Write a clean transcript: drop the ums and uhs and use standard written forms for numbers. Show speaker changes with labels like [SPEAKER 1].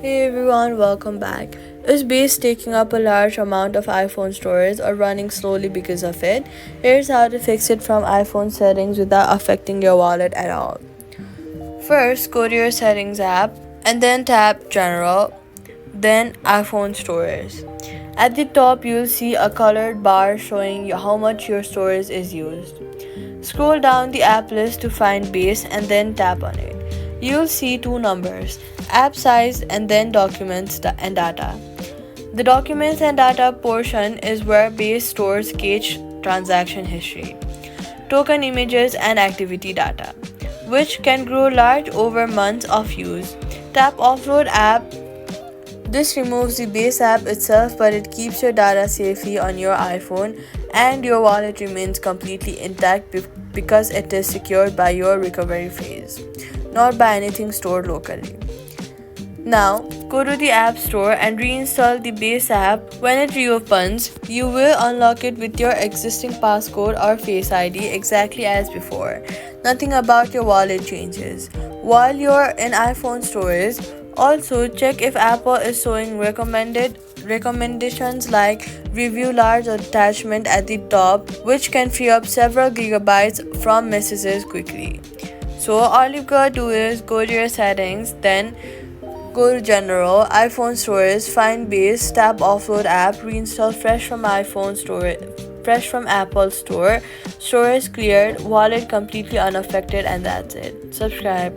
[SPEAKER 1] Hey everyone, welcome back. Is Base taking up a large amount of iPhone storage or running slowly because of it? Here's how to fix it from iPhone settings without affecting your wallet at all. First, go to your settings app and then tap General, then iPhone Storage. At the top, you'll see a colored bar showing you how much your storage is used. Scroll down the app list to find Base and then tap on it. You'll see two numbers, app size and then documents and data. The documents and data portion is where Base stores cache transaction history, token images and activity data, which can grow large over months of use. Tap Offload app. This removes the Base app itself, but it keeps your data safely on your iPhone and your wallet remains completely intact because it is secured by your recovery phase, not by anything stored locally. Now, go to the App Store and reinstall the Base app. When it reopens, you will unlock it with your existing passcode or Face ID exactly as before. Nothing about your wallet changes. While you're in iPhone storage, also check if Apple is showing recommendations like review large attachment at the top, which can free up several gigabytes from messages quickly. So all you gotta do is go to your settings, then go to General, iPhone Storage, find Base, tap Offload app, reinstall fresh from Apple Store, storage cleared, wallet completely unaffected, and that's it. Subscribe.